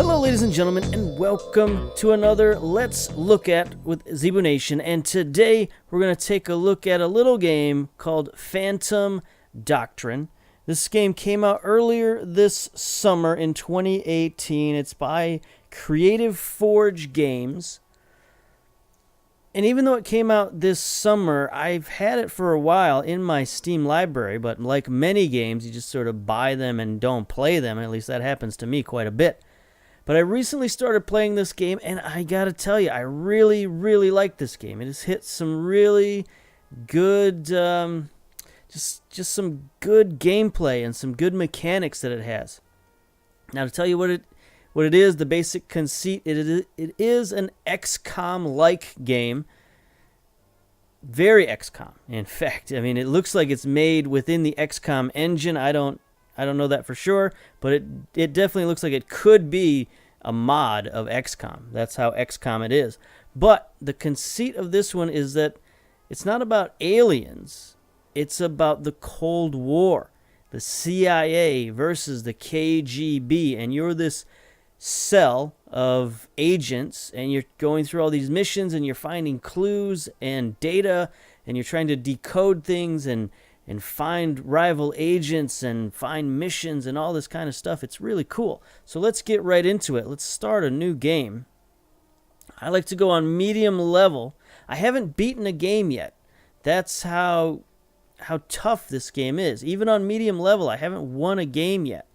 Hello, ladies and gentlemen, and welcome to another Let's Look At with Zebu Nation. And today we're going to take a look at a little game called Phantom Doctrine. This game came out earlier this summer in 2018. It's by Creative Forge Games. And even though it came out this summer, I've had it for a while in my Steam library. But like many games, you just sort of buy them and don't play them. At least that happens to me quite a bit. But I recently started playing this game, and I gotta tell you, I really, really like this game. It has hit some really good, just some good gameplay and some good mechanics that it has. Now, to tell you what it is, the basic conceit, it is an XCOM-like game. Very XCOM, in fact. I mean, it looks like it's made within the XCOM engine. I don't know that for sure, but it definitely looks like it could be a mod of XCOM. That's how XCOM it is. But the conceit of this one is that it's not about aliens. It's about the Cold War, the CIA versus the KGB, and you're this cell of agents, and you're going through all these missions, and you're finding clues and data, and you're trying to decode things and find rival agents and find missions and all this kind of stuff. It's really cool. So let's get right into it. Let's start a new game. I like to go on medium level. I haven't beaten a game yet. That's how tough this game is. Even on medium level, I haven't won a game yet.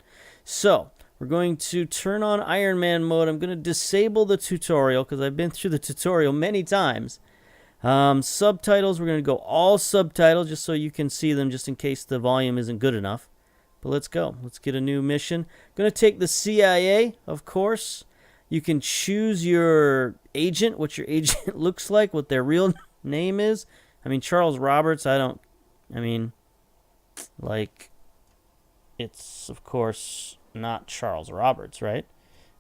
So we're going to turn on Iron Man mode. I'm going to disable the tutorial because I've been through the tutorial many times. Subtitles, we're going to go all subtitles just so you can see them, just in case the volume isn't good enough. But let's go. Let's get a new mission. Going to take the CIA, of course. You can choose your agent, what your agent looks like, what their real name is. I mean, Charles Roberts, it's, of course, not Charles Roberts, right?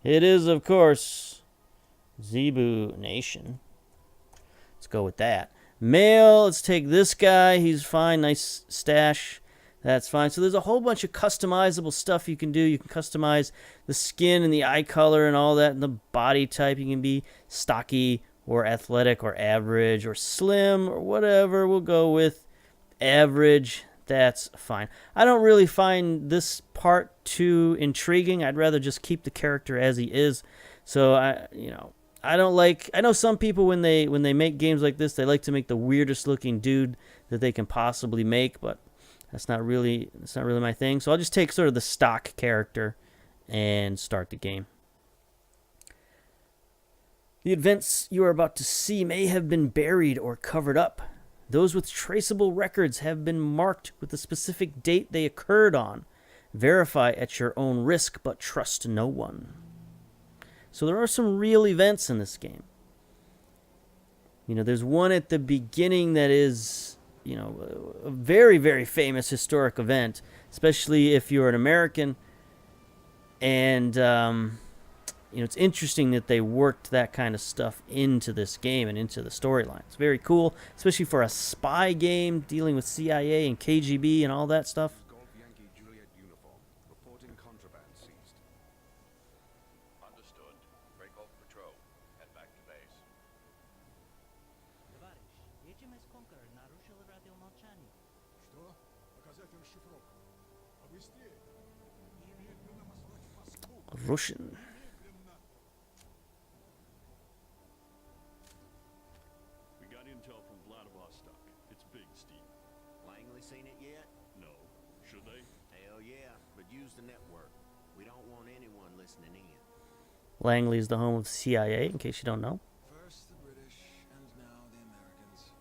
It is, of course, Zebu Nation. Let's go with that. Male, let's take this guy. He's fine. Nice stash. That's fine. So there's a whole bunch of customizable stuff you can do. You can customize the skin and the eye color and all that, and the body type. You can be stocky or athletic or average or slim or whatever. We'll go with average. That's fine. I don't really find this part too intriguing. I'd rather just keep the character as he is. So I know some people when they make games like this, they like to make the weirdest looking dude that they can possibly make, but that's not really my thing. So I'll just take sort of the stock character and start the game. The events you are about to see may have been buried or covered up. Those with traceable records have been marked with the specific date they occurred on. Verify at your own risk, but trust no one. So there are some real events in this game. There's one at the beginning that is, a very, very famous historic event, especially if you're an American. And, it's interesting that they worked that kind of stuff into this game and into the storyline. It's very cool, especially for a spy game dealing with CIA and KGB and all that stuff. Russian. We got intel from Vladivostok. It's big, Steve. Langley seen it yet? No. Should they? Hell yeah, but use the network. We don't want anyone listening in. Langley is the home of the CIA, in case you don't know. First the British, and now the Americans.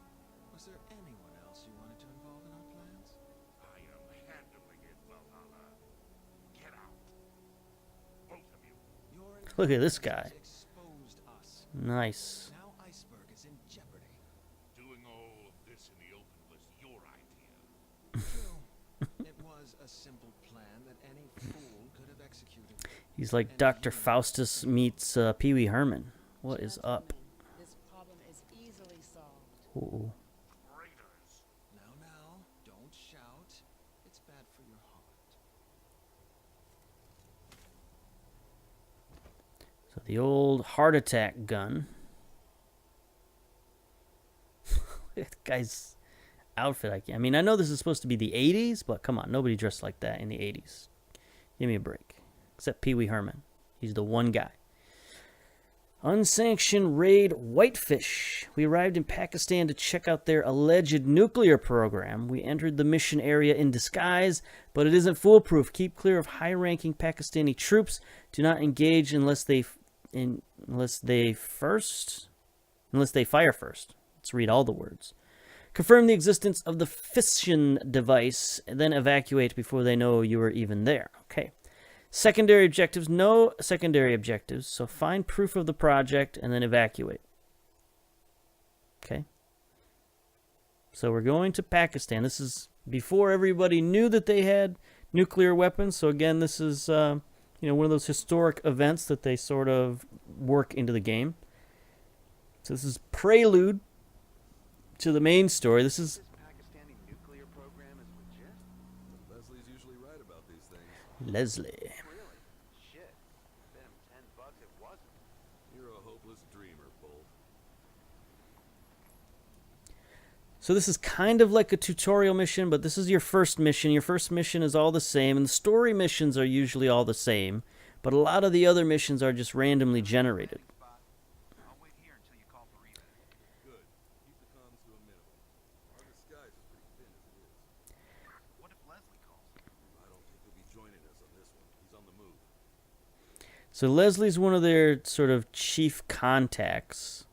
Was there anyone else you wanted to involve in our plans? I am handling it, Valhalla. Get out. Both of you. Look at this guy. Exposed us. Nice. Now Iceberg is in jeopardy. Doing all of this in the open was your idea. True. It was a simple plan that any fool could have executed. He's like Dr. Faustus meets Pee Wee Herman. What is up? This problem is easily solved. Ooh. Traitors. Now, don't shout. It's bad for your heart. The old heart attack gun. That guy's outfit. I mean, I know this is supposed to be the 80s, but come on, nobody dressed like that in the 80s. Give me a break. Except Pee Wee Herman. He's the one guy. Unsanctioned raid Whitefish. We arrived in Pakistan to check out their alleged nuclear program. We entered the mission area in disguise, but it isn't foolproof. Keep clear of high-ranking Pakistani troops. Do not engage unless they fire first. Let's read all the words. Confirm the existence of the fission device, and then evacuate before they know you are even there. Okay. Secondary objectives, no secondary objectives. So find proof of the project and then evacuate. Okay. So we're going to Pakistan. This is before everybody knew that they had nuclear weapons. So again, this is one of those historic events that they sort of work into the game. So this is prelude to the main story. This is Pakistani nuclear program is legit? Leslie's usually right about these things. Leslie. Really? Shit. Bet him $10 it wasn't. You're a hopeless dreamer, Bull. So this is kind of like a tutorial mission, but this is your first mission. Your first mission is all the same, and the story missions are usually all the same, but a lot of the other missions are just randomly generated. I'll wait here until you call for reason. Good. Keep the comms to a minimum. Our disguise is pretty thin as it is. What if Leslie calls? I don't think he'll be joining us on this one. He's on the move. So Leslie's one of their sort of chief contacts.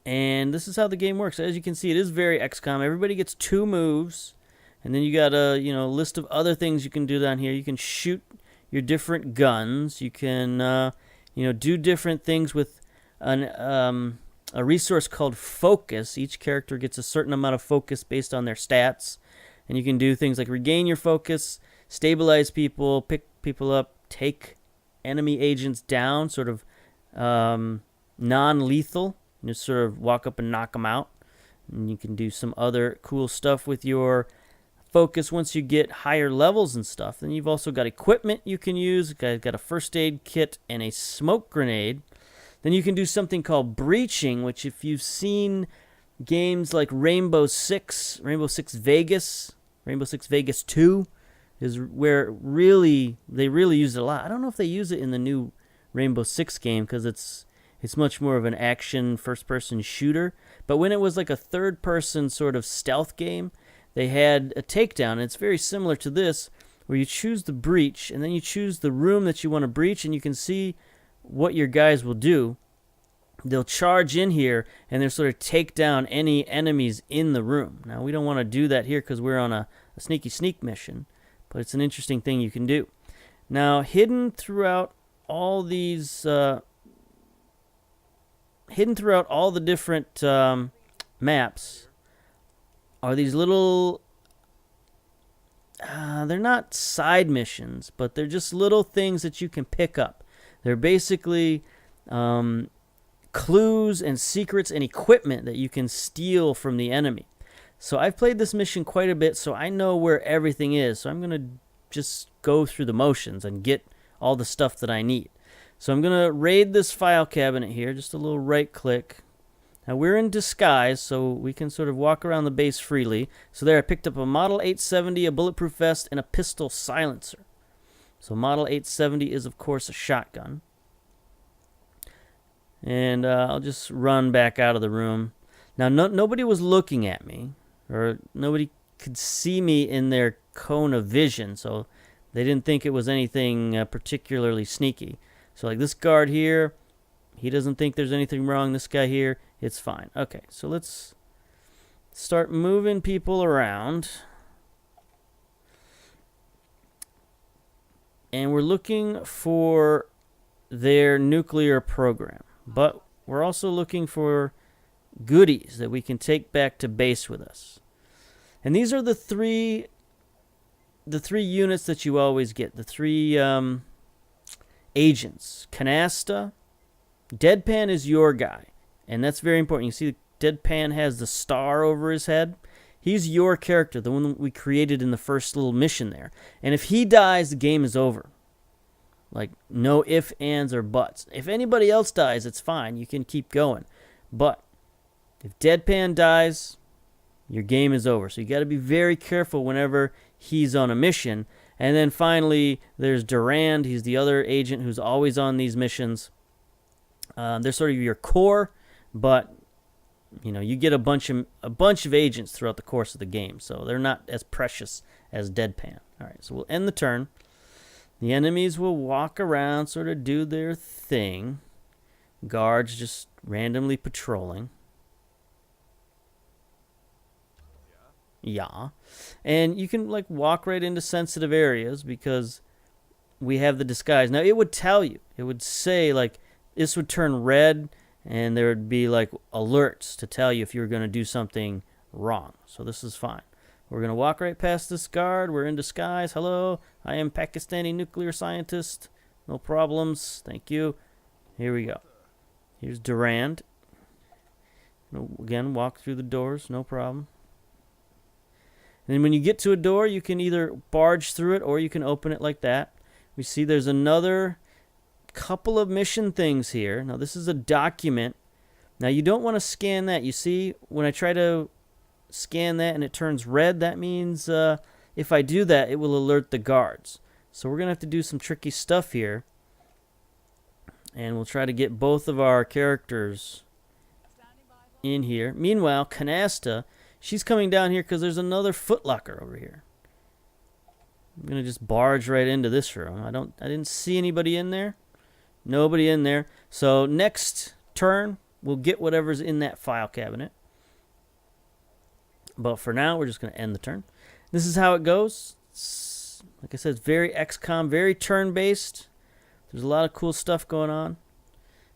And this is how the game works. As you can see, it is very XCOM. Everybody gets 2 moves. And then you got a list of other things you can do down here. You can shoot your different guns. You can do different things with a resource called focus. Each character gets a certain amount of focus based on their stats. And you can do things like regain your focus, stabilize people, pick people up, take enemy agents down, sort of non-lethal. You just sort of walk up and knock them out. And you can do some other cool stuff with your focus once you get higher levels and stuff. Then you've also got equipment you can use. You've got a first aid kit and a smoke grenade. Then you can do something called breaching, which if you've seen games like Rainbow Six Vegas 2 is where they really use it a lot. I don't know if they use it in the new Rainbow Six game because it's much more of an action first-person shooter. But when it was like a third-person sort of stealth game, they had a takedown. And it's very similar to this, where you choose the breach, and then you choose the room that you want to breach, and you can see what your guys will do. They'll charge in here, and they'll sort of take down any enemies in the room. Now, we don't want to do that here because we're on a sneaky sneak mission, but it's an interesting thing you can do. Now, hidden throughout all these... hidden throughout all the different maps are these little, they're not side missions, but they're just little things that you can pick up. They're basically clues and secrets and equipment that you can steal from the enemy. So I've played this mission quite a bit, so I know where everything is. So I'm going to just go through the motions and get all the stuff that I need. So I'm going to raid this file cabinet here, just a little right click. Now we're in disguise, so we can sort of walk around the base freely. So there I picked up a Model 870, a bulletproof vest, and a pistol silencer. So Model 870 is of course a shotgun. And I'll just run back out of the room. Now nobody was looking at me, or nobody could see me in their cone of vision, so they didn't think it was anything particularly sneaky. So like this guard here, he doesn't think there's anything wrong. This guy here, it's fine. Okay, so let's start moving people around. And we're looking for their nuclear program. But we're also looking for goodies that we can take back to base with us. And these are the three units that you always get. The 3... agents. Canasta. Deadpan is your guy. And that's very important. You see Deadpan has the star over his head. He's your character, the one that we created in the first little mission there. And if he dies, the game is over. Like, no ifs, ands, or buts. If anybody else dies, it's fine. You can keep going. But if Deadpan dies, your game is over. So you got to be very careful whenever he's on a mission. And then finally, there's Durand. He's the other agent who's always on these missions. They're sort of your core, but you know, you get a bunch of agents throughout the course of the game, so they're not as precious as Deadpan. All right, so we'll end the turn. The enemies will walk around, sort of do their thing. Guards just randomly patrolling. Yeah. And you can like walk right into sensitive areas because we have the disguise. Now it would tell you. It would say like this would turn red and there would be like alerts to tell you if you were going to do something wrong. So this is fine. We're going to walk right past this guard. We're in disguise. Hello, I am Pakistani nuclear scientist. No problems. Thank you. Here we go. Here's Durand. Again, walk through the doors. No problem. And then when you get to a door, you can either barge through it or you can open it like that. We see there's another couple of mission things here. Now, this is a document. Now, you don't want to scan that. You see, when I try to scan that and it turns red, that means if I do that, it will alert the guards. So we're going to have to do some tricky stuff here. And we'll try to get both of our characters in here. Meanwhile, Canasta, she's coming down here because there's another footlocker over here. I'm going to just barge right into this room. I didn't see anybody in there. Nobody in there. So next turn, we'll get whatever's in that file cabinet. But for now, we're just going to end the turn. This is how it goes. Like I said, it's very XCOM, very turn-based. There's a lot of cool stuff going on.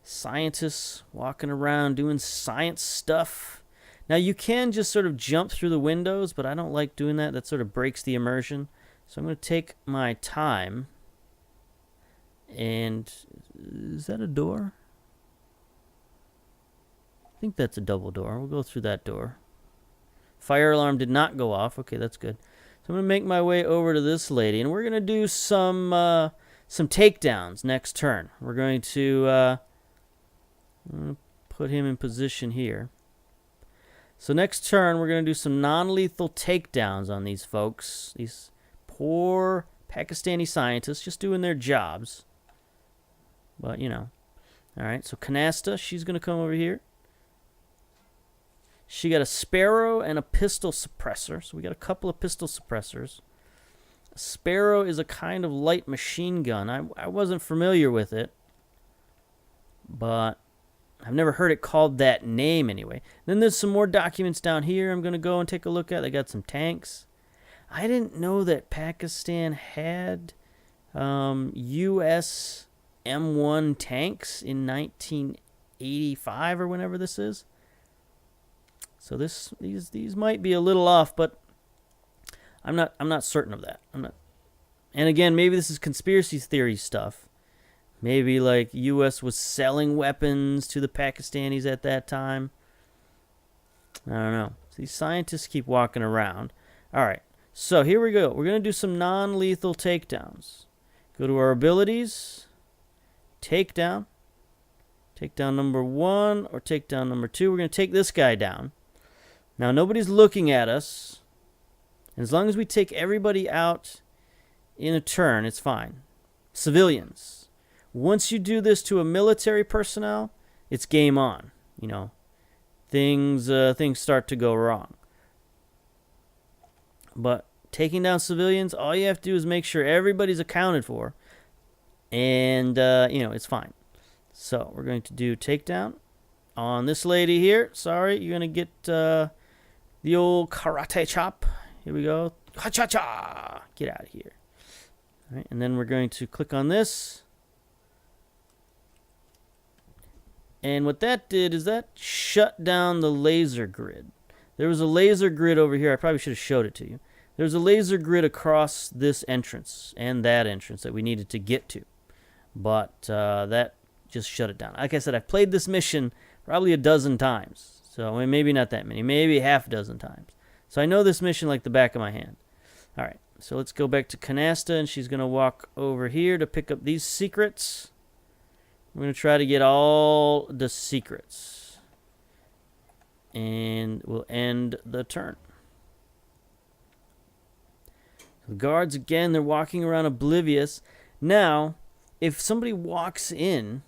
Scientists walking around doing science stuff. Now, you can just sort of jump through the windows, but I don't like doing that. That sort of breaks the immersion. So I'm going to take my time. And is that a door? I think that's a double door. We'll go through that door. Fire alarm did not go off. Okay, that's good. So I'm going to make my way over to this lady, and we're going to do some takedowns next turn. We're going to put him in position here. So next turn, we're going to do some non-lethal takedowns on these folks. These poor Pakistani scientists just doing their jobs. But, you know. All right, so Canasta, she's going to come over here. She got a Sparrow and a pistol suppressor. So we got a couple of pistol suppressors. A Sparrow is a kind of light machine gun. I wasn't familiar with it. But I've never heard it called that name anyway. Then there's some more documents down here I'm going to go and take a look at. They got some tanks. I didn't know that Pakistan had U.S. M1 tanks in 1985 or whenever this is. So these might be a little off, but I'm not certain of that. I'm not. And again, maybe this is conspiracy theory stuff. Maybe like U.S. was selling weapons to the Pakistanis at that time. I don't know. So these scientists keep walking around. All right. So here we go. We're going to do some non-lethal takedowns. Go to our abilities. Takedown. Takedown number 1 or takedown number 2. We're going to take this guy down. Now, nobody's looking at us. And as long as we take everybody out in a turn, it's fine. Civilians. Once you do this to a military personnel, it's game on. You know, things start to go wrong. But taking down civilians, all you have to do is make sure everybody's accounted for. And, you know, it's fine. So we're going to do takedown on this lady here. Sorry, you're going to get the old karate chop. Here we go. Ha-cha-cha! Get out of here. All right, and then we're going to click on this. And what that did is that shut down the laser grid. There was a laser grid over here. I probably should have showed it to you. There's a laser grid across this entrance and that entrance that we needed to get to. But that just shut it down. Like I said, I've played this mission probably a dozen times. So maybe not that many. Maybe half a dozen times. So I know this mission like the back of my hand. All right. So let's go back to Canasta, and she's going to walk over here to pick up these secrets. We're going to try to get all the secrets. And we'll end the turn. The guards, again, they're walking around oblivious. Now, if somebody walks in,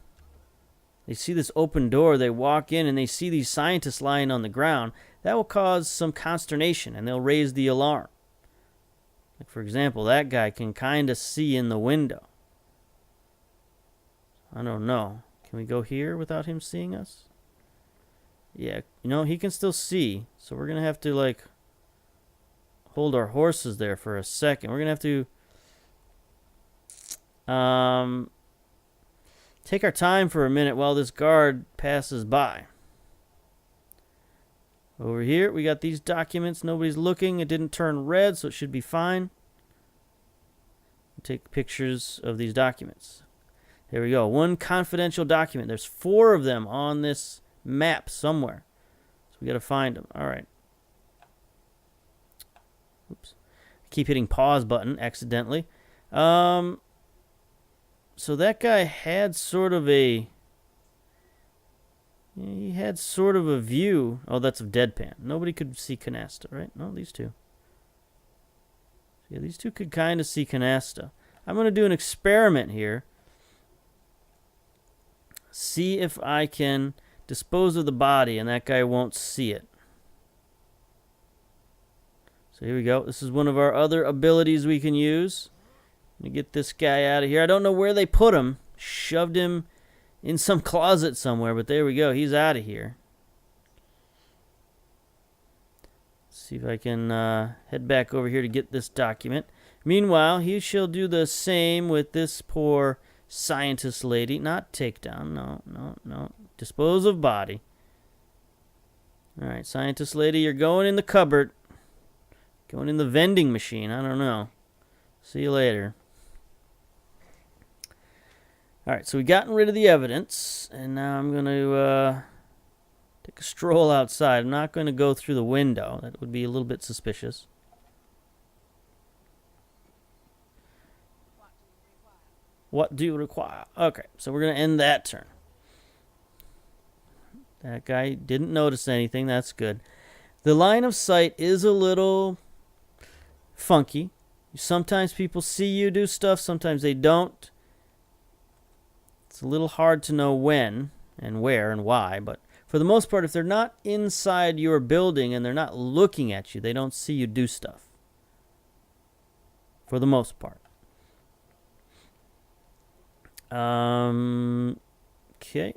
they see this open door, they walk in, and they see these scientists lying on the ground, that will cause some consternation, and they'll raise the alarm. Like, for example, that guy can kind of see in the window. I don't know. Can we go here without him seeing us? Yeah, you know, he can still see. So we're going to have to, like, hold our horses there for a second. We're going to have to take our time for a minute while this guard passes by. Over here, we got these documents. Nobody's looking. It didn't turn red, so it should be fine. Take pictures of these documents. There we go. One confidential document. There's 4 of them on this map somewhere. So we got to find them. All right. Oops. I keep hitting pause button accidentally. So that guy had sort of a... He had sort of a view. Oh, that's of Deadpan. Nobody could see Canasta, right? No, these two. Yeah, these two could kind of see Canasta. I'm going to do an experiment here. See if I can dispose of the body and that guy won't see it. So here we go. This is one of our other abilities we can use. Let me get this guy out of here. I don't know where they put him. Shoved him in some closet somewhere, but there we go. He's out of here. See if I can head back over here to get this document. Meanwhile, he shall do the same with this poor scientist lady. Not takedown. No. Dispose of body. Alright, scientist lady, you're going in the cupboard. Going in the vending machine. I don't know. See you later. Alright, so we've gotten rid of the evidence. And now I'm going to take a stroll outside. I'm not going to go through the window. That would be a little bit suspicious. What do you require? Okay, so we're going to end that turn. That guy didn't notice anything. That's good. The line of sight is a little funky. Sometimes people see you do stuff. Sometimes they don't. It's a little hard to know when and where and why. But for the most part, if they're not inside your building and they're not looking at you, they don't see you do stuff. For the most part. Okay.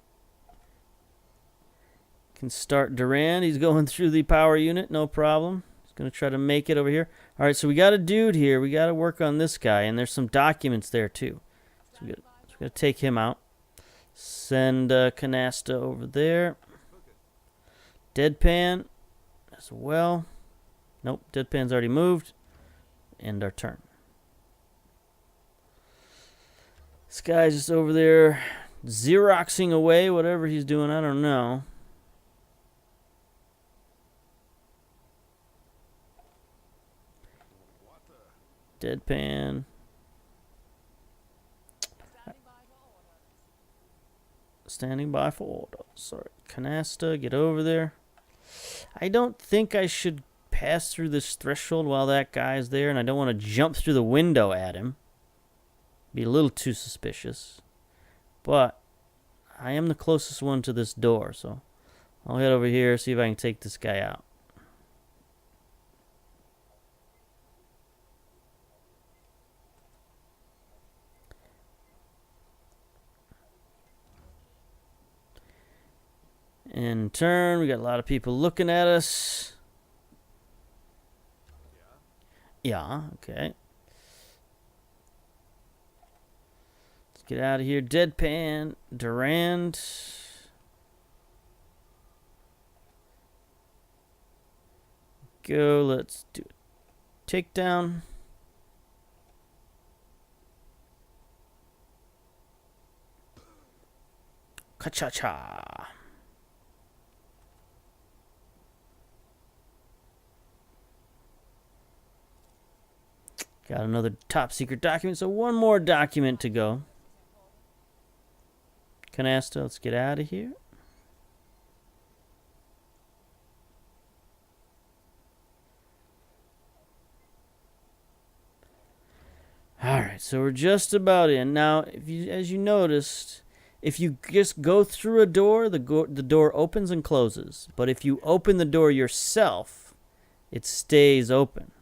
Can start Duran. He's going through the power unit. No problem. He's going to try to make it over here. All right, so we got a dude here. We got to work on this guy. And there's some documents there, too. So we got to take him out. Send Canasta over there. Deadpan as well. Nope, Deadpan's already moved. End our turn. This guy's just over there Xeroxing away whatever he's doing. I don't know. Deadpan. Standing by for orders. Sorry. Canasta, get over there. I don't think I should pass through this threshold while that guy's there, and I don't want to jump through the window at him. Be a little too suspicious. But I am the closest one to this door, so I'll head over here, see if I can take this guy out. In turn, we got a lot of people looking at us. Yeah, okay. Let's get out of here. Deadpan, Durand. Go, let's do a takedown. Ka-cha-cha. Got another top secret document, so one more document to go. Canasta, let's get out of here. Alright, so we're just about in. Now, as you noticed, if you just go through a door, the door opens and closes. But if you open the door yourself, it stays open.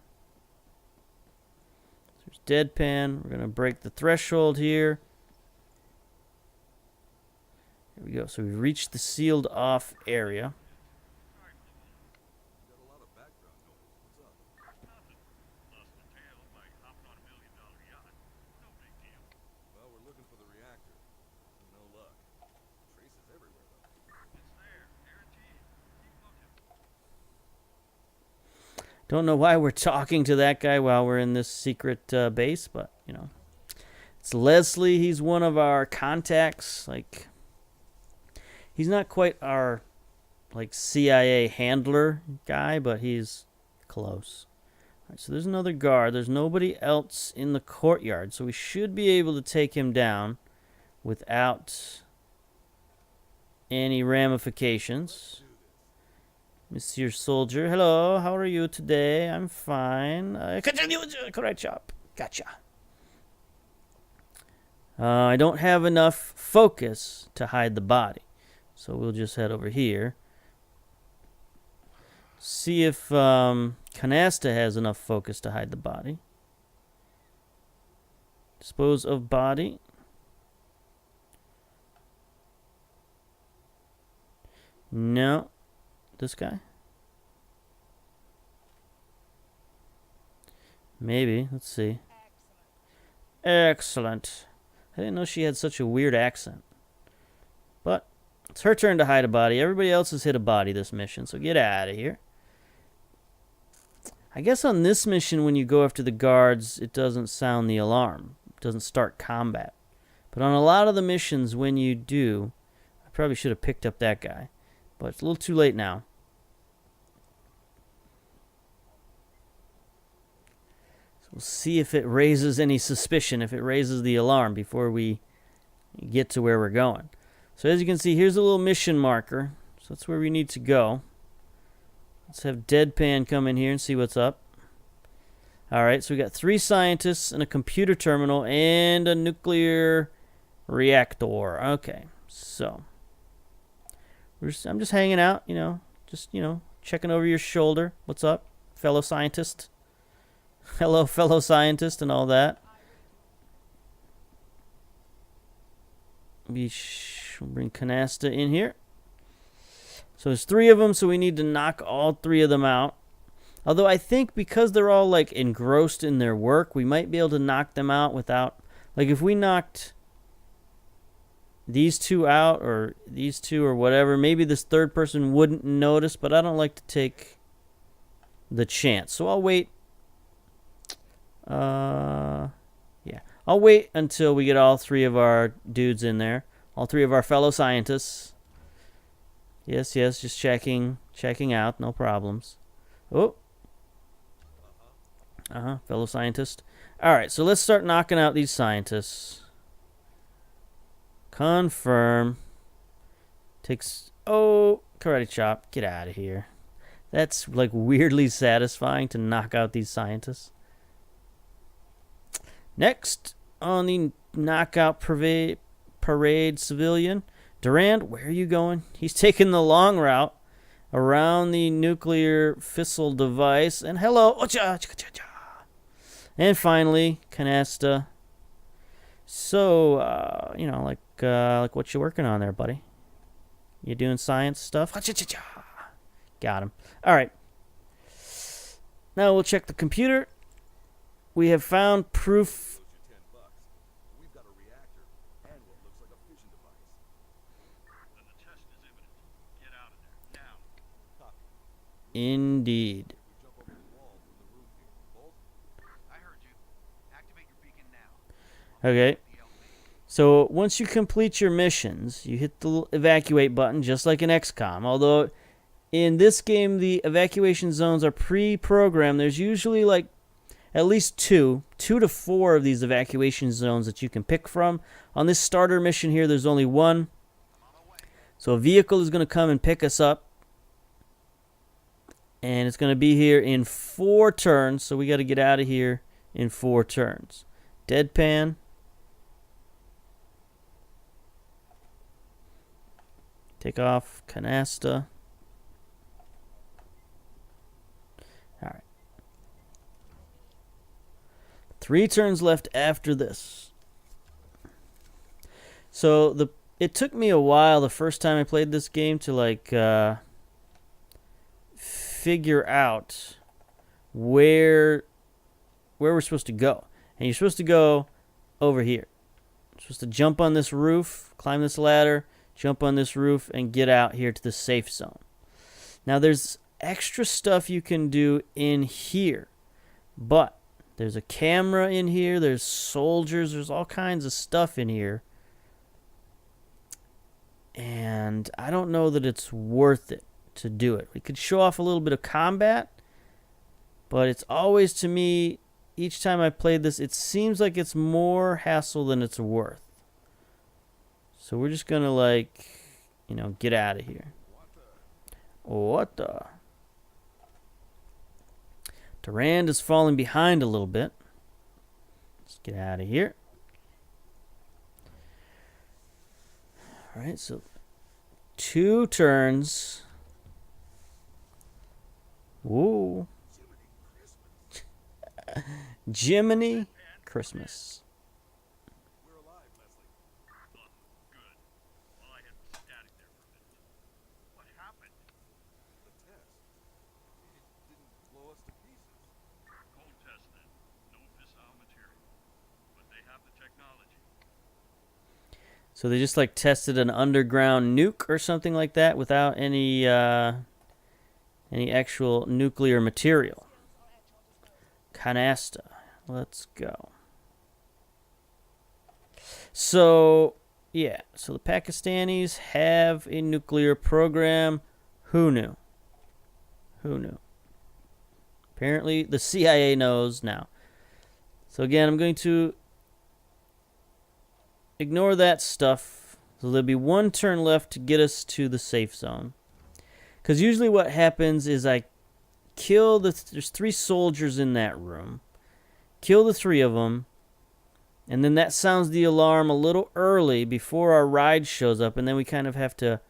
So there's deadpan. We're going to break the threshold here. There we go. So we've reached the sealed off area. Well, we're looking for the reactor. No luck. Traces everywhere, though. It's there, guaranteed. Keep looking. Don't know why we're talking to that guy while we're in this secret base, but, you know. It's Leslie. He's one of our contacts. Like, he's not quite our, like, CIA handler guy, but he's close. All right, so there's another guard. There's nobody else in the courtyard, so we should be able to take him down without any ramifications. Monsieur Soldier, hello, how are you today? I'm fine. Continue with your correct job. Gotcha. I don't have enough focus to hide the body, so we'll just head over here. See if Canasta has enough focus to hide the body. Dispose of body. No. This guy? Maybe. Let's see. Excellent. I didn't know she had such a weird accent. But it's her turn to hide a body. Everybody else has hit a body this mission, so get out of here. I guess on this mission, when you go after the guards, it doesn't sound the alarm. It doesn't start combat. But on a lot of the missions, when you do, I probably should have picked up that guy. But it's a little too late now. So we'll see if it raises any suspicion, if it raises the alarm before we get to where we're going. So as you can see, here's a little mission marker. So that's where we need to go. Let's have Deadpan come in here and see what's up. Alright, so we got 3 scientists and a computer terminal and a nuclear reactor. Okay, so I'm just hanging out, just checking over your shoulder. What's up, fellow scientist? Hello, fellow scientist and all that. We'll bring Canasta in here. So there's 3 of them, so we need to knock all 3 of them out. Although I think because they're all, like, engrossed in their work, we might be able to knock them out without... Like, if we knocked these 2 out, or these 2, or whatever, maybe this 3rd person wouldn't notice, but I don't like to take the chance. So I'll wait. Yeah. I'll wait until we get all 3 of our dudes in there. All 3 of our fellow scientists. Yes, just checking out, no problems. Oh. Fellow scientist. Alright, so let's start knocking out these scientists. Confirm. Karate chop. Get out of here. That's, like, weirdly satisfying to knock out these scientists. Next, on the knockout parade civilian, Durand, where are you going? He's taking the long route around the nuclear fissile device. And hello. And finally, Canasta. So, like what you working on there, buddy? You doing science stuff? Got him. All right. Now we'll check the computer. We have found proof. We've got a reactor and what looks like a fission device. Then the test is imminent. Get out of there, now. Copy. Indeed. We jump over the wall from the roof here. Bolt? I heard you. Activate your beacon now. Okay. The LV. So once you complete your missions, you hit the evacuate button just like in XCOM. Although in this game, the evacuation zones are pre-programmed. There's usually like at least two to four of these evacuation zones that you can pick from. On this starter mission here, there's only one. So a vehicle is going to come and pick us up. And it's going to be here in 4 turns. So we got to get out of here in 4 turns. Deadpan. Take off canasta. All right. 3 turns left after this. So it took me a while the first time I played this game to like figure out where we're supposed to go. And you're supposed to go over here. You're supposed to jump on this roof, climb this ladder, jump on this roof, and get out here to the safe zone. Now, there's extra stuff you can do in here, but there's a camera in here, there's soldiers, there's all kinds of stuff in here, and I don't know that it's worth it to do it. We could show off a little bit of combat, but it's always, to me, each time I played this, it seems like it's more hassle than it's worth. So we're just going to, like, you know, get out of here. What the? Durand is falling behind a little bit. Let's get out of here. All right, so 2 turns. Whoa. Jiminy Christmas. We're alive, Leslie. Oh, good. Well, I had static there for a minute. What happened? The test. It didn't blow us to pieces. Cold test then. No fissile material. But they have the technology. So they just like tested an underground nuke or something like that without any actual nuclear material. Canasta. Let's go. So, yeah. So the Pakistanis have a nuclear program. Who knew? Who knew? Apparently the CIA knows now. So again, I'm going to ignore that stuff. So there'll be 1 turn left to get us to the safe zone. Because usually what happens is I kill there's 3 soldiers in that room. Kill the 3 of them. And then that sounds the alarm a little early before our ride shows up. And then we kind of have to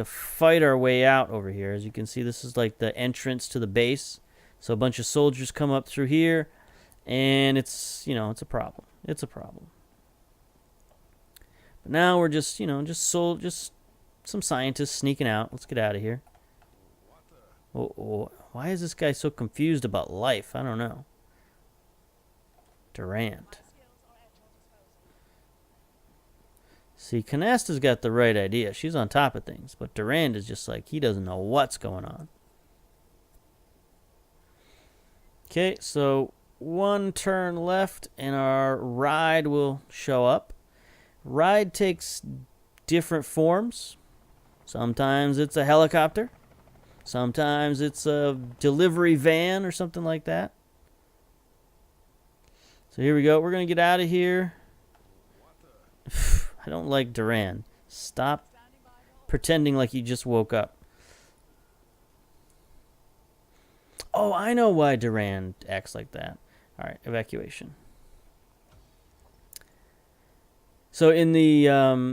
fight our way out over here. As you can see, this is like the entrance to the base. So a bunch of soldiers come up through here. And it's, you know, it's a problem. It's a problem. But now we're just, you know, just some scientists sneaking out. Let's get out of here. Oh, why is this guy so confused about life? I don't know. Durand. See, Canasta's got the right idea. She's on top of things. But Durand is just like, he doesn't know what's going on. Okay, so 1 turn left and our ride will show up. Ride takes different forms. Sometimes it's a helicopter. Sometimes it's a delivery van or something like that. So here we go. We're going to get out of here. I don't like Durand. Stop pretending like you just woke up. Oh, I know why Durand acts like that. All right, evacuation. So in the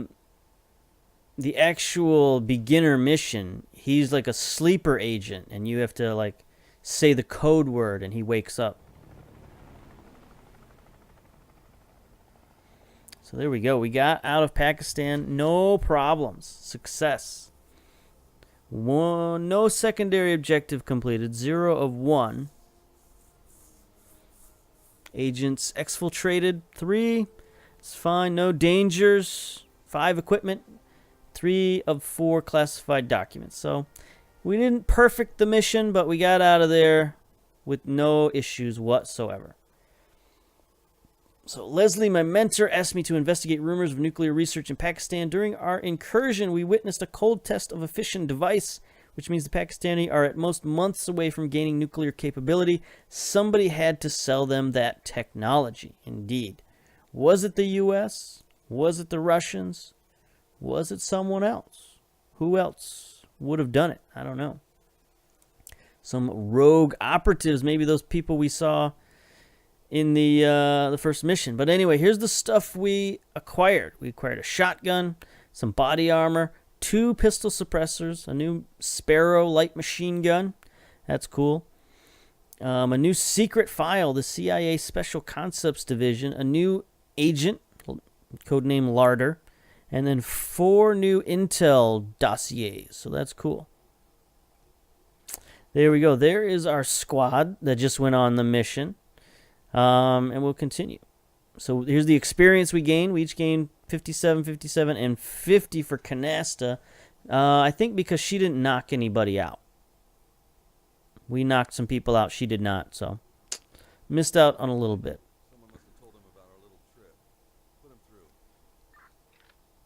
actual beginner mission, he's like a sleeper agent, and you have to like say the code word, and he wakes up. So there we go. We got out of Pakistan, no problems. Success. No secondary objective completed. 0 of 1. Agents exfiltrated. 3. It's fine. No dangers. 5 equipment. 3 of 4 classified documents. So we didn't perfect the mission, but we got out of there with no issues whatsoever. So Leslie, my mentor, asked me to investigate rumors of nuclear research in Pakistan. During our incursion, we witnessed a cold test of a fission device which means the Pakistani are at most months away from gaining nuclear capability. Somebody had to sell them that technology. Indeed. Was it the U.S.? Was it the Russians? Was it someone else? Who else would have done it? I don't know. Some rogue operatives, maybe those people we saw in the first mission. But anyway, here's the stuff we acquired. We acquired a shotgun, some body armor, 2 pistol suppressors, a new Sparrow light machine gun. That's cool. A new secret file, the CIA Special Concepts Division, a new agent, codename Larder, and then 4 new intel dossiers. So that's cool. There we go. There is our squad that just went on the mission. And we'll continue. So here's the experience we gained. We each gained 57, 57, and 50 for Canasta. I think because she didn't knock anybody out. We knocked some people out. She did not. So missed out on a little bit. Someone must have told him about our little trip. Put him through.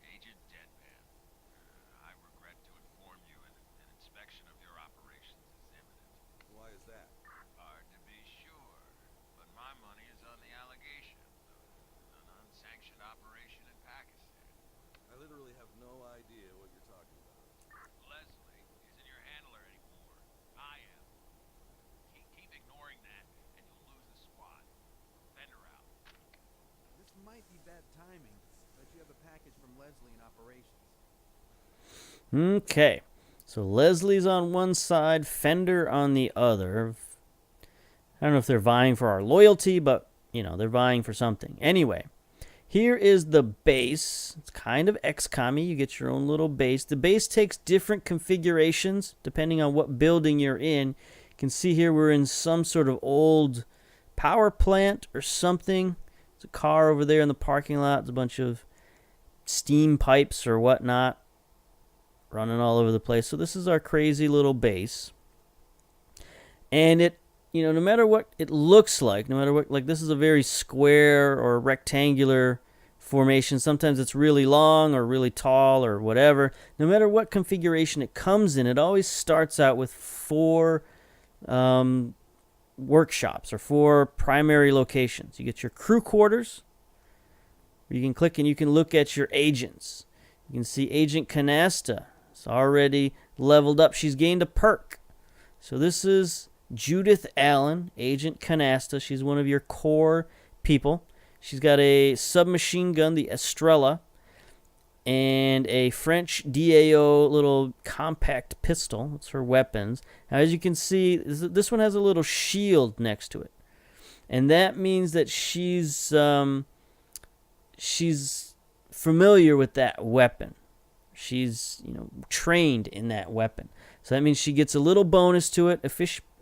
Agent Deadman, I regret to inform you an inspection of your operations is imminent. Why is that? Hard to be sure, but my money is on the allegation of an unsanctioned operation in Pakistan. I literally have no idea what you're talking about. Leslie isn't your handler anymore. I am. Keep ignoring that, and you'll lose the squad. Fend her out. This might be bad timing, but you have a package from Leslie in operations. Okay. So Leslie's on one side, Fender on the other. I don't know if they're vying for our loyalty, but, they're vying for something. Anyway, here is the base. It's kind of XCOM-y. You get your own little base. The base takes different configurations depending on what building you're in. You can see here we're in some sort of old power plant or something. There's a car over there in the parking lot. There's a bunch of steam pipes or whatnot running all over the place. So this is our crazy little base. And it, no matter what it looks like, no matter what, like this is a very square or rectangular formation. Sometimes it's really long or really tall or whatever. No matter what configuration it comes in, it always starts out with 4 workshops or 4 primary locations. You get your crew quarters. You can click and you can look at your agents. You can see Agent Canasta. It's already leveled up. She's gained a perk. So this is Judith Allen, Agent Canasta. She's one of your core people. She's got a submachine gun, the Estrella, and a French DAO little compact pistol. That's her weapons. Now, as you can see, this one has a little shield next to it. And that means that she's familiar with that weapon. She's, trained in that weapon. So that means she gets a little bonus to it.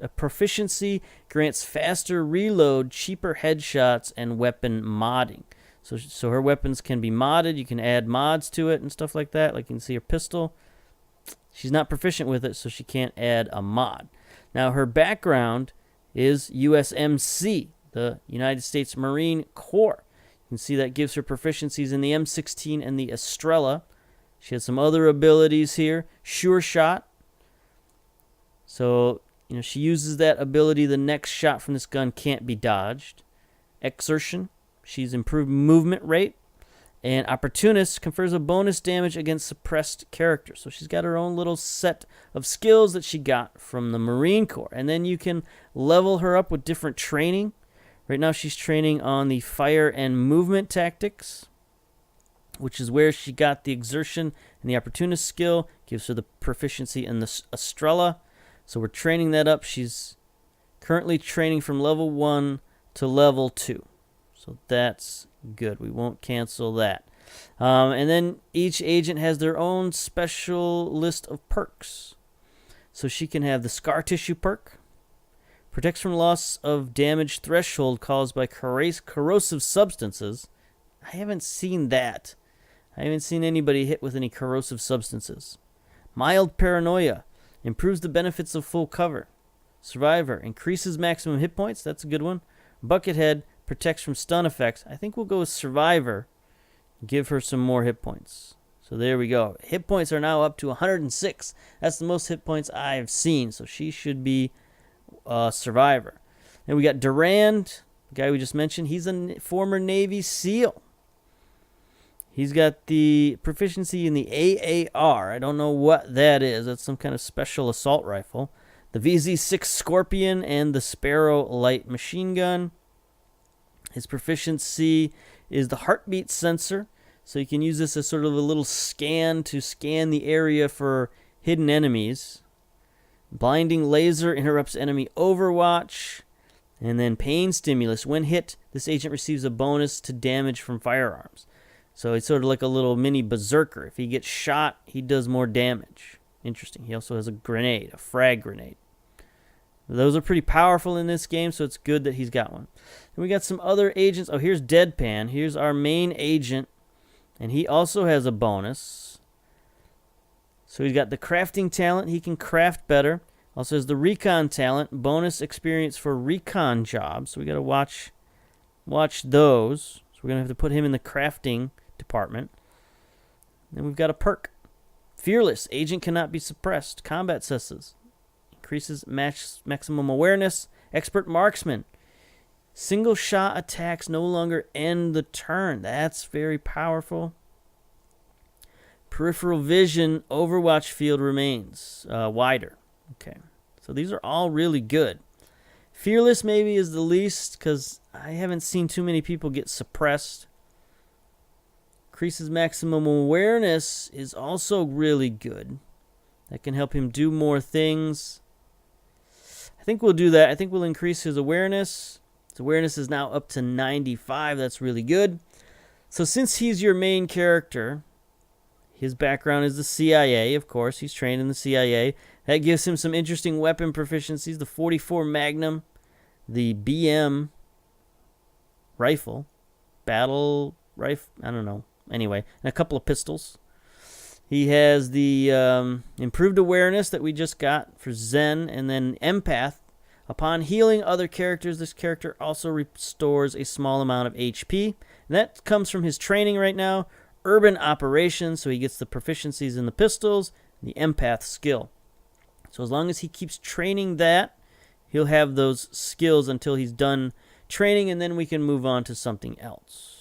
A proficiency grants faster reload, cheaper headshots, and weapon modding. So her weapons can be modded. You can add mods to it and stuff like that. Like you can see her pistol. She's not proficient with it, so she can't add a mod. Now her background is USMC, the United States Marine Corps. You can see that gives her proficiencies in the M16 and the Estrella. She has some other abilities here. Sure Shot. So, she uses that ability. The next shot from this gun can't be dodged. Exertion. She's improved movement rate. And Opportunist confers a bonus damage against suppressed characters. So she's got her own little set of skills that she got from the Marine Corps. And then you can level her up with different training. Right now she's training on the fire and movement tactics, which is where she got the exertion and the Opportunist skill. Gives her the proficiency in the Estrella. So we're training that up. She's currently training from level 1 to level 2. So that's good. We won't cancel that. And then each agent has their own special list of perks. So she can have the Scar Tissue perk. Protects from loss of damage threshold caused by corrosive substances. I haven't seen that. I haven't seen anybody hit with any corrosive substances. Mild Paranoia. Improves the benefits of full cover. Survivor. Increases maximum hit points. That's a good one. Buckethead. Protects from stun effects. I think we'll go with Survivor. Give her some more hit points. So there we go. Hit points are now up to 106. That's the most hit points I've seen. So she should be a survivor. And we got Durand, the guy we just mentioned. He's a former Navy SEAL. He's got the proficiency in the AAR. I don't know what that is. That's some kind of special assault rifle. The VZ-6 Scorpion and the Sparrow light machine gun. His proficiency is the heartbeat sensor. So you can use this as sort of a little scan to scan the area for hidden enemies. Blinding laser interrupts enemy overwatch. And then pain stimulus. When hit, this agent receives a bonus to damage from firearms. So it's sort of like a little mini berserker. If he gets shot, he does more damage. Interesting. He also has a grenade, a frag grenade. Those are pretty powerful in this game, so it's good that he's got one. And we got some other agents. Oh, here's Deadpan. Here's our main agent, and he also has a bonus. So he's got the crafting talent. He can craft better. Also has the recon talent, bonus experience for recon jobs. So we got to watch those. So we're going to have to put him in the crafting department. Then we've got a perk. Fearless. Agent cannot be suppressed. Combat cesses. Increases maximum awareness. Expert marksman. Single shot attacks no longer end the turn. That's very powerful. Peripheral vision. Overwatch field remains wider. Okay. So these are all really good. Fearless maybe is the least because I haven't seen too many people get suppressed. Increases maximum awareness is also really good. That can help him do more things. I think we'll do that. I think we'll increase his awareness. His awareness is now up to 95. That's really good. So since he's your main character, his background is the CIA, of course. He's trained in the CIA. That gives him some interesting weapon proficiencies. The 44 Magnum, the BM rifle, battle rifle, I don't know. Anyway, and a couple of pistols. He has the improved awareness that we just got for Zen, and then Empath. Upon healing other characters, this character also restores a small amount of HP. And that comes from his training right now. Urban Operations, so he gets the proficiencies in the pistols, and the Empath skill. So as long as he keeps training that, he'll have those skills until he's done training, and then we can move on to something else.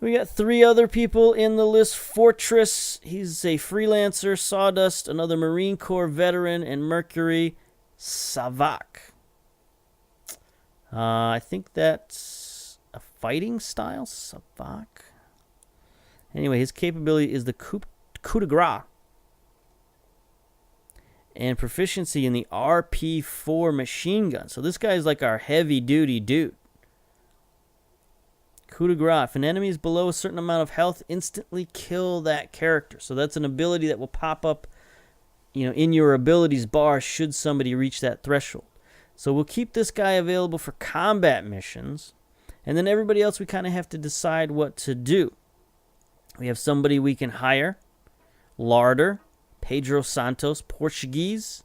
We got 3 other people in the list. Fortress, he's a freelancer. Sawdust, another Marine Corps veteran. And Mercury, Savak. I think that's a fighting style, Savak. Anyway, his capability is the coup de grace. And proficiency in the RP4 machine gun. So this guy's like our heavy-duty dude. Coup de grace. If an enemy is below a certain amount of health, instantly kill that character. So that's an ability that will pop up, in your abilities bar should somebody reach that threshold. So we'll keep this guy available for combat missions. And then everybody else, we kind of have to decide what to do. We have somebody we can hire. Larder. Pedro Santos, Portuguese.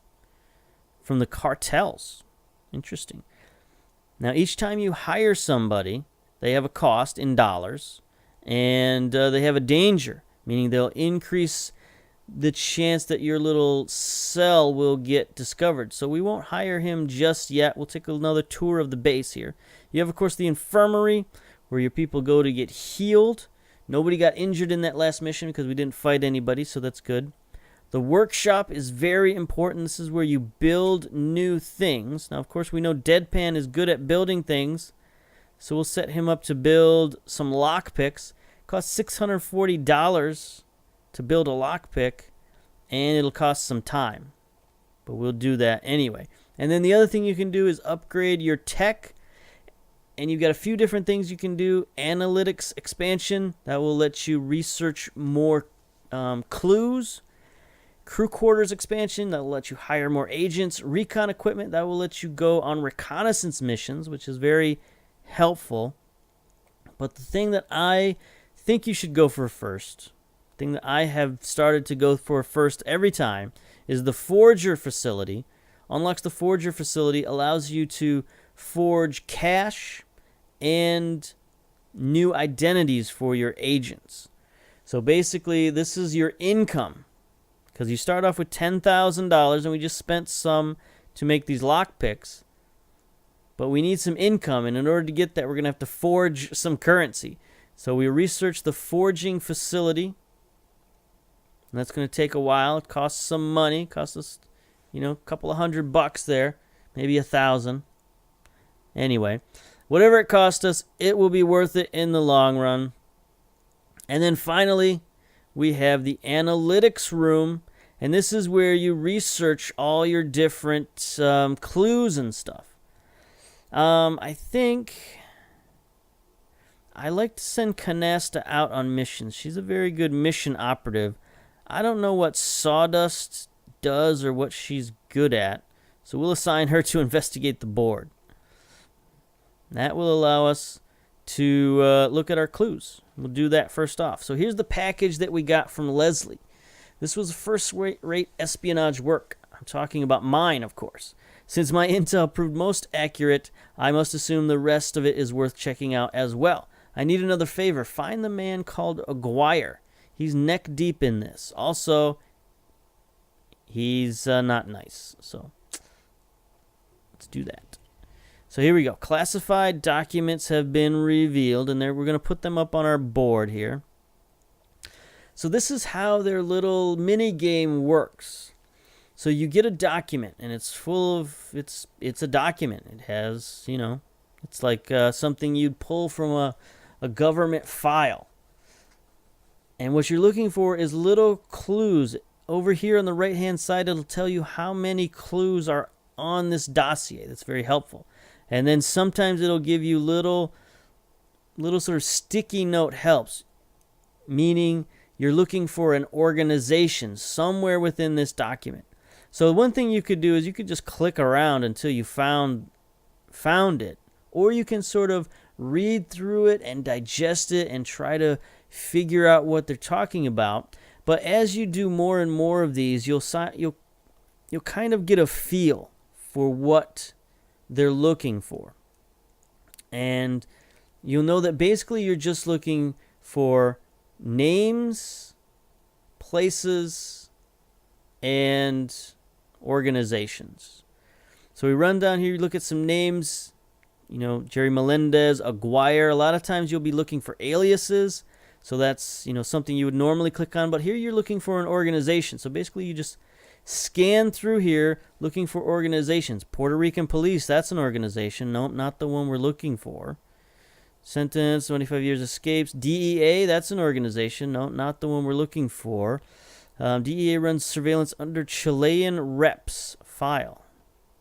From the cartels. Interesting. Now, each time you hire somebody, they have a cost in dollars, and they have a danger, meaning they'll increase the chance that your little cell will get discovered. So we won't hire him just yet. We'll take another tour of the base here. You have, of course, the infirmary, where your people go to get healed. Nobody got injured in that last mission because we didn't fight anybody, so that's good. The workshop is very important. This is where you build new things. Now, of course, we know Deadpan is good at building things. So we'll set him up to build some lockpicks. Costs $640 to build a lockpick, and it'll cost some time. But we'll do that anyway. And then the other thing you can do is upgrade your tech. And you've got a few different things you can do. Analytics expansion, that will let you research more clues. Crew quarters expansion, that will let you hire more agents. Recon equipment, that will let you go on reconnaissance missions, which is very helpful. But the thing that I think you should go for first, thing that I have started to go for first every time, is the Forger facility. Unlocks the Forger facility, allows you to forge cash and new identities for your agents. So basically, this is your income, because you start off with $10,000, and we just spent some to make these lockpicks. But we need some income, and in order to get that, we're going to have to forge some currency. So we researched the forging facility, and that's going to take a while. It costs some money. It costs us, a couple of $100 there, maybe 1,000. Anyway, whatever it cost us, it will be worth it in the long run. And then finally, we have the analytics room, and this is where you research all your different clues and stuff. I think I like to send Canasta out on missions. She's a very good mission operative. I don't know what Sawdust does or what she's good at, so we'll assign her to investigate the board. That will allow us to look at our clues. We'll do that first off. So here's the package that we got from Leslie. This was first-rate espionage work. I'm talking about mine, of course. Since my intel proved most accurate, I must assume the rest of it is worth checking out as well. I need another favor. Find the man called Aguirre. He's neck deep in this. Also, he's not nice. So, let's do that. So here we go. Classified documents have been revealed, and we're going to put them up on our board here. So this is how their little mini game works. So you get a document, and it's full of, it's a document. It has, it's like something you'd pull from a government file. And what you're looking for is little clues. Over here on the right-hand side, it'll tell you how many clues are on this dossier. That's very helpful. And then sometimes it'll give you little sort of sticky note helps, meaning you're looking for an organization somewhere within this document. So one thing you could do is you could just click around until you found it. Or you can sort of read through it and digest it and try to figure out what they're talking about. But as you do more and more of these, you'll kind of get a feel for what they're looking for. And you'll know that basically you're just looking for names, places, and organizations. So we run down here, you look at some names, Jerry Melendez, Aguirre. A lot of times you'll be looking for aliases. So that's, something you would normally click on. But here you're looking for an organization. So basically you just scan through here looking for organizations. Puerto Rican Police, that's an organization. Nope, not the one we're looking for. Sentence, 25 years escapes. DEA, that's an organization. No, not the one we're looking for. DEA runs surveillance under Chilean Reps file.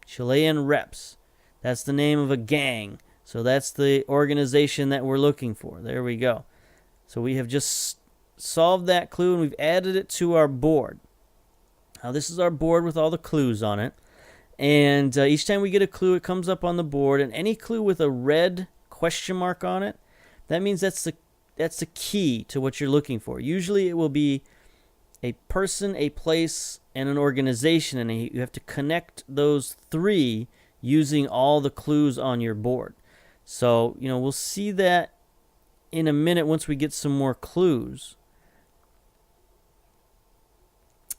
Chilean Reps. That's the name of a gang. So that's the organization that we're looking for. There we go. So we have just solved that clue, and we've added it to our board. Now this is our board with all the clues on it. And each time we get a clue, it comes up on the board. And any clue with a red question mark on it, that means that's the key to what you're looking for. Usually it will be a person, a place, and an organization, and you have to connect those three using all the clues on your board. So, we'll see that in a minute once we get some more clues.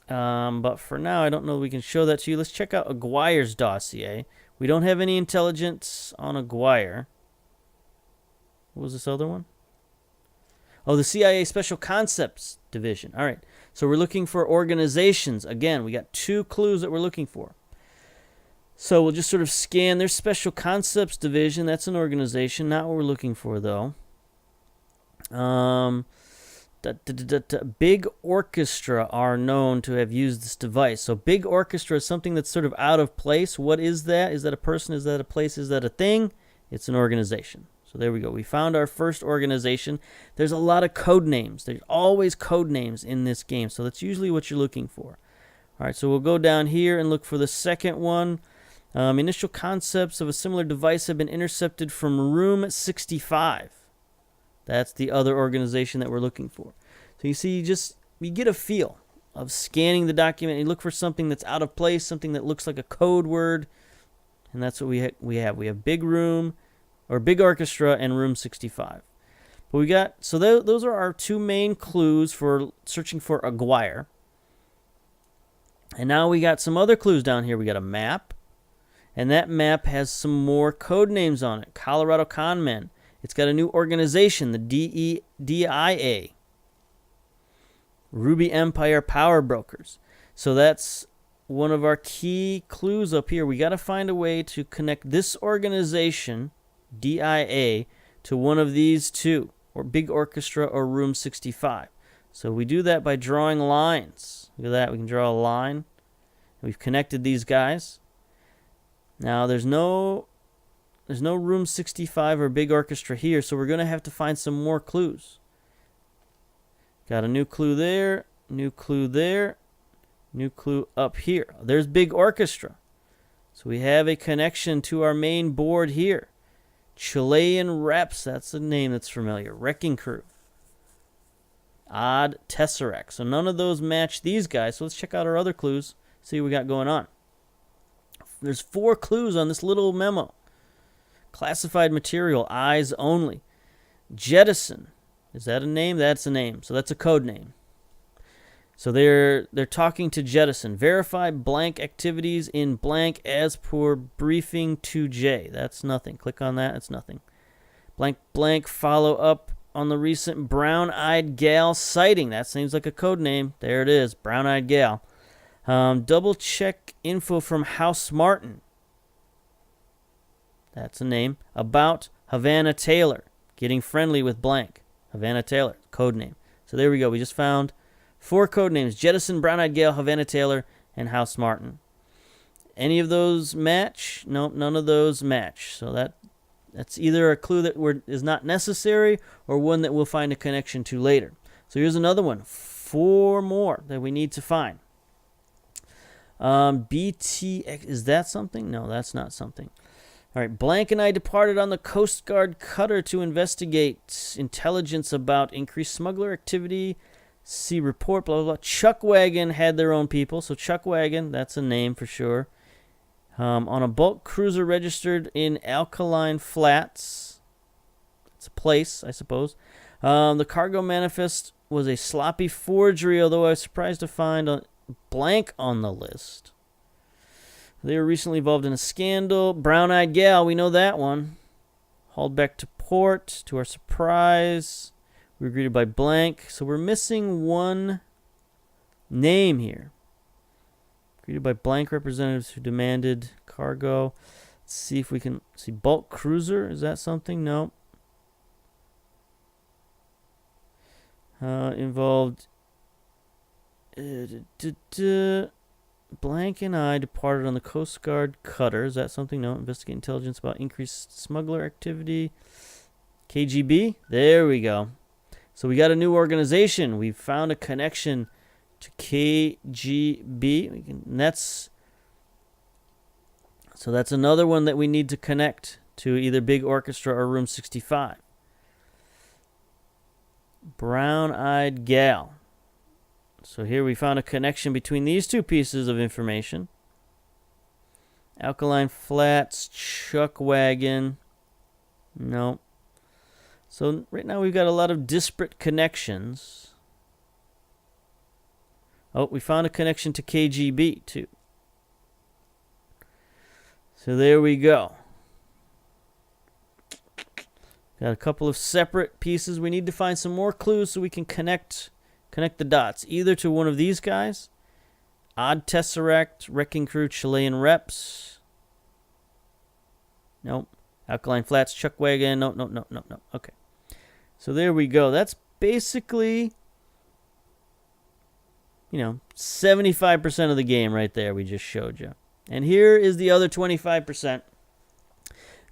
But for now, I don't know if we can show that to you. Let's check out Aguirre's dossier. We don't have any intelligence on Aguirre. What was this other one? Oh, the CIA Special Concepts Division. All right. So we're looking for organizations. Again, we got 2 clues that we're looking for. So we'll just sort of scan their Special Concepts Division. That's an organization. Not what we're looking for, though. Big Orchestra are known to have used this device. So Big Orchestra is something that's sort of out of place. What is that? Is that a person? Is that a place? Is that a thing? It's an organization. So there we go. We found our first organization. There's a lot of code names. There's always code names in this game. So that's usually what you're looking for. All right, so we'll go down here and look for the second one. Initial concepts of a similar device have been intercepted from room 65. That's the other organization that we're looking for. So you see, you get a feel of scanning the document. You look for something that's out of place, something that looks like a code word, and that's what we have. We have big room, or Big Orchestra, and room 65. But we got, so those are our two main clues for searching for Aguirre. And now we got some other clues down here. We got a map, and that map has some more code names on it. Colorado Conmen. It's got a new organization, the DIA. Ruby Empire Power Brokers. So that's one of our key clues up here. We got to find a way to connect this organization, DIA, to one of these two, or Big Orchestra or Room 65. So we do that by drawing lines. Look at that. We can draw a line. We've connected these guys. Now there's no Room 65 or Big Orchestra here, so we're going to have to find some more clues. Got a new clue there, new clue there, new clue up here. There's Big Orchestra. So we have a connection to our main board here. Chilean Reps, that's a name that's familiar. Wrecking Crew. Odd Tesseract. So none of those match these guys. So let's check out our other clues, see what we got going on. There's 4 clues on this little memo. Classified material, eyes only. Jettison. Is that a name? That's a name. So that's a code name. So they're talking to Jettison. Verify blank activities in blank as per briefing 2J. That's nothing. Click on that. It's nothing. Blank blank follow up on the recent brown-eyed gal sighting. That seems like a code name. There it is. Brown-eyed gal. Double check info from House Martin. That's a name. About Havana Taylor. Getting friendly with blank. Havana Taylor, code name. So there we go. We just found 4 code names. Jettison, Brown-Eyed Gale, Havana Taylor, and House Martin. Any of those match? Nope, none of those match. So that's either a clue that is not necessary or one that we'll find a connection to later. So here's another one. 4 more that we need to find. BTX, is that something? No, that's not something. All right, Blank and I departed on the Coast Guard cutter to investigate intelligence about increased smuggler activity. See report, blah, blah, blah. Chuckwagon had their own people. So Chuckwagon, that's a name for sure. On a bulk cruiser registered in Alkaline Flats. It's a place, I suppose. The cargo manifest was a sloppy forgery, although I was surprised to find a blank on the list. They were recently involved in a scandal. Brown-eyed gal, we know that one. Hauled back to port. To our surprise, we were greeted by blank. So we're missing one name here. Greeted by blank representatives who demanded cargo. Let's see if we can see bulk cruiser. Is that something? No. Involved. Blank and I departed on the Coast Guard cutter. Is that something? No. Investigate intelligence about increased smuggler activity. KGB? There we go. So we got a new organization. We found a connection to KGB. So that's another one that we need to connect to either Big Orchestra or Room 65. Brown-eyed gal. So here we found a connection between these two pieces of information. Alkaline Flats, Chuckwagon. No. So right now we've got a lot of disparate connections. Oh, we found a connection to KGB too. So there we go. Got a couple of separate pieces. We need to find some more clues so we can connect the dots, either to one of these guys, Odd Tesseract, Wrecking Crew, Chilean Reps. Nope. Alkaline Flats, Chuckwagon. No. Okay. So there we go. That's basically, 75% of the game right there we just showed you. And here is the other 25%.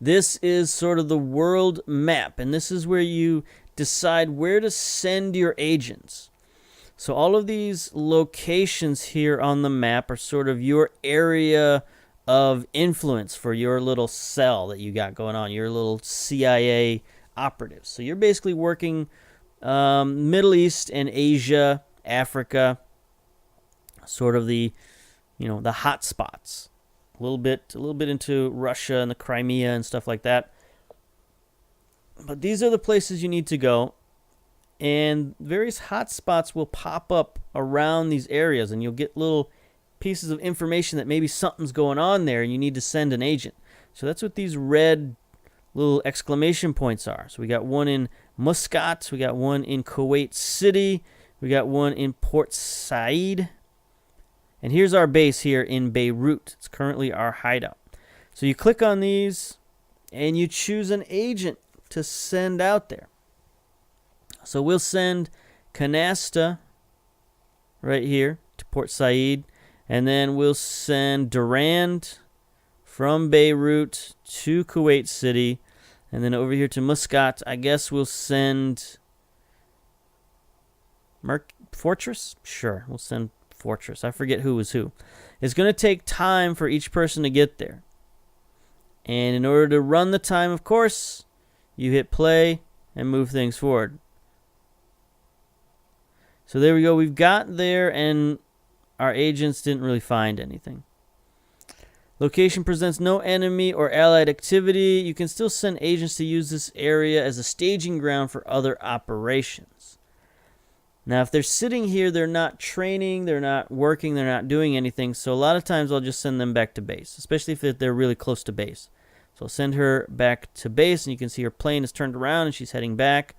This is sort of the world map, and this is where you decide where to send your agents. So all of these locations here on the map are sort of your area of influence for your little cell that you got going on, your little CIA operatives. So you're basically working Middle East and Asia, Africa, sort of the hot spots. A little bit into Russia and the Crimea and stuff like that. But these are the places you need to go. And various hotspots will pop up around these areas, and you'll get little pieces of information that maybe something's going on there and you need to send an agent. So that's what these red little exclamation points are. So we got one in Muscat, we got one in Kuwait City, we got one in Port Said, and here's our base here in Beirut. It's currently our hideout. So you click on these and you choose an agent to send out there. So we'll send Canasta right here to Port Said, and then we'll send Durand from Beirut to Kuwait City, and then over here to Muscat. I guess we'll send Fortress? Sure, we'll send Fortress. I forget who was who. It's going to take time for each person to get there. And in order to run the time, of course, you hit play and move things forward. So there we go. We've got there, and our agents didn't really find anything. Location presents no enemy or allied activity. You can still send agents to use this area as a staging ground for other operations. Now, if they're sitting here, they're not training, they're not working, they're not doing anything. So a lot of times I'll just send them back to base, especially if they're really close to base. So I'll send her back to base, and you can see her plane is turned around and she's heading back.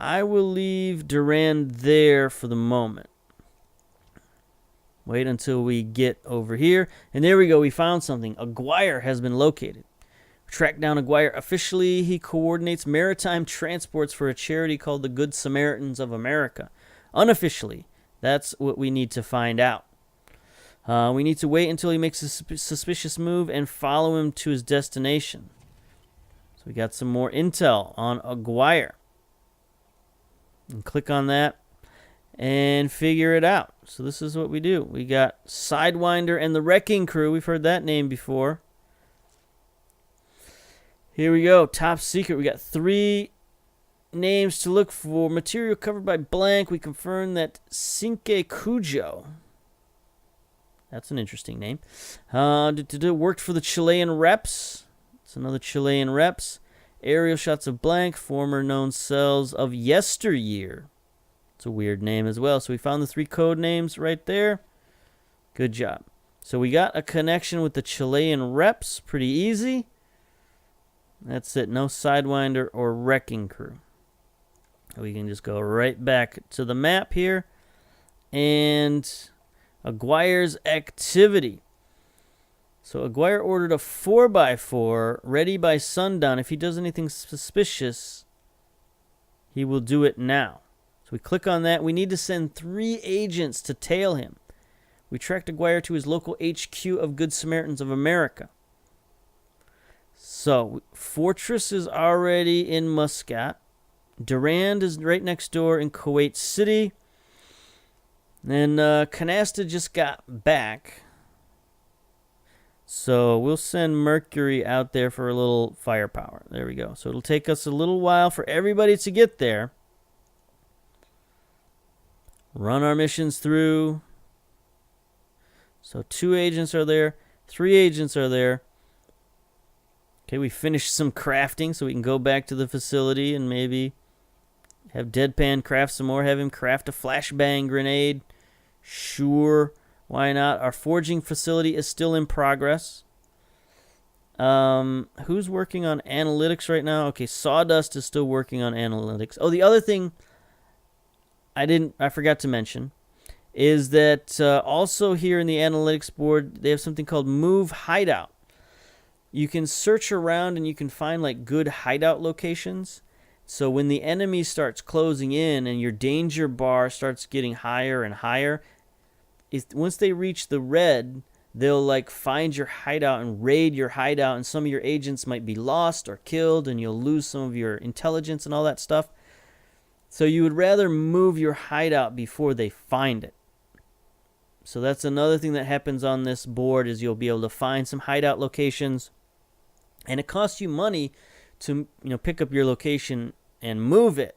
I will leave Durand there for the moment. Wait until we get over here. And there we go. We found something. Aguirre has been located. Track down Aguirre officially. He coordinates maritime transports for a charity called the Good Samaritans of America. Unofficially, that's what we need to find out. We need to wait until he makes a suspicious move and follow him to his destination. So we got some more intel on Aguirre. And click on that and figure it out. So this is what we do. We got Sidewinder and the Wrecking Crew. We've heard that name before. Here we go. Top secret. We got 3 names to look for. Material covered by blank. We confirm that Cinque Cujo. That's an interesting name. Worked for the Chilean reps. It's another Chilean reps. Aerial shots of blank, former known cells of yesteryear. It's a weird name as well. So we found the 3 code names right there. Good job. So we got a connection with the Chilean reps. Pretty easy. That's it. No Sidewinder or Wrecking Crew. We can just go right back to the map here. And Aguirre's activity. So Aguirre ordered a 4x4 ready by sundown. If he does anything suspicious, he will do it now. So we click on that. We need to send 3 agents to tail him. We tracked Aguirre to his local HQ of Good Samaritans of America. So Fortress is already in Muscat. Durand is right next door in Kuwait City. And Canasta just got back. So we'll send Mercury out there for a little firepower. There we go. So it'll take us a little while for everybody to get there. Run our missions through. So 2 agents are there. 3 agents are there. Okay, we finished some crafting so we can go back to the facility and maybe have Deadpan craft some more. Have him craft a flashbang grenade. Sure. Why not? Our forging facility is still in progress. Who's working on analytics right now? Okay, Sawdust is still working on analytics. Oh, the other thing I forgot to mention is that also here in the analytics board, they have something called Move Hideout. You can search around and you can find like good hideout locations. So when the enemy starts closing in and your danger bar starts getting higher and higher, once they reach the red, they'll like find your hideout and raid your hideout, and some of your agents might be lost or killed, and you'll lose some of your intelligence and all that stuff. So you would rather move your hideout before they find it. So that's another thing that happens on this board, is you'll be able to find some hideout locations, and it costs you money to pick up your location and move it.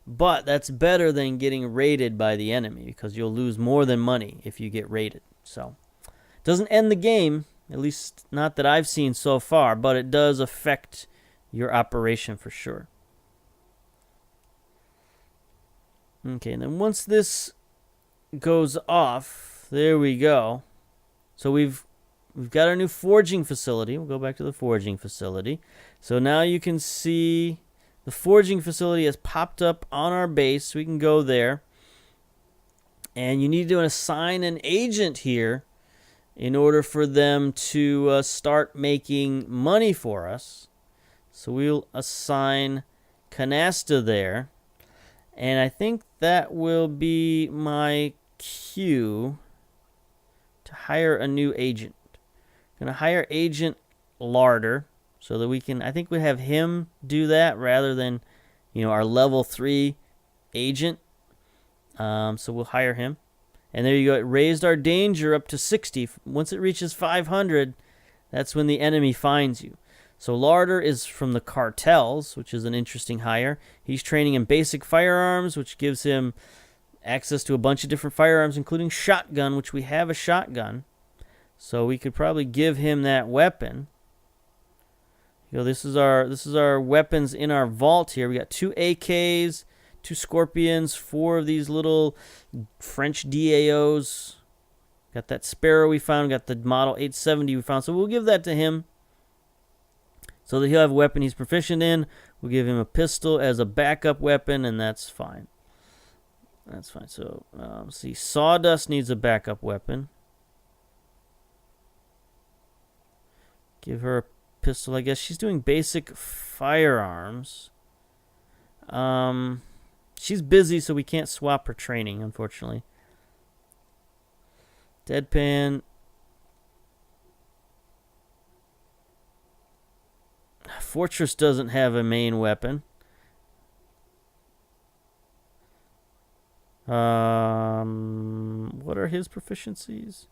But that's better than getting raided by the enemy, because you'll lose more than money if you get raided. So it doesn't end the game. At least not that I've seen so far, but it does affect your operation for sure. Okay, and then once this goes off, there we go. So we've got our new forging facility. We'll go back to the forging facility. So now you can see the forging facility has popped up on our base. We can go there. And you need to assign an agent here in order for them to start making money for us. So we'll assign Canasta there. And I think that will be my cue to hire a new agent. I'm going to hire Agent Larder so that we can, I think we have him do that rather than, our level 3 agent. So we'll hire him. And there you go. It raised our danger up to 60. Once it reaches 500, that's when the enemy finds you. So Larder is from the cartels, which is an interesting hire. He's training in basic firearms, which gives him access to a bunch of different firearms, including shotgun, which we have a shotgun. So we could probably give him that weapon. This is our weapons in our vault here. We got 2 AKs, 2 Scorpions, 4 of these little French DAOs. Got that Sparrow we found. Got the Model 870 we found. So we'll give that to him so that he'll have a weapon he's proficient in. We'll give him a pistol as a backup weapon, and that's fine. That's fine. So, see, Sawdust needs a backup weapon. Give her a pistol, I guess. She's doing basic firearms. She's busy, so we can't swap her training, unfortunately. Deadpan. Fortress doesn't have a main weapon. What are his proficiencies?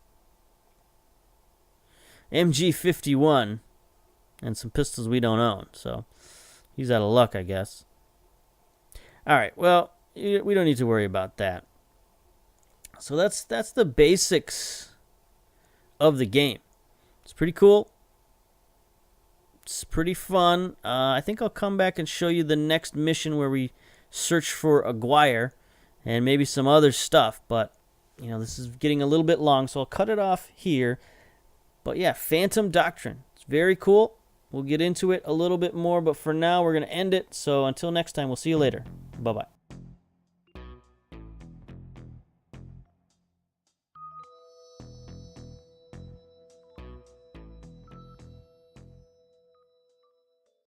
MG51 and some pistols we don't own, so he's out of luck, I guess. All right, well, we don't need to worry about that. So that's the basics of the game. It's pretty cool. It's pretty fun. I think I'll come back and show you the next mission where we search for Aguirre and maybe some other stuff, but this is getting a little bit long, so I'll cut it off here. But yeah, Phantom Doctrine. It's very cool. We'll get into it a little bit more, but for now we're going to end it. So until next time, we'll see you later. Bye-bye.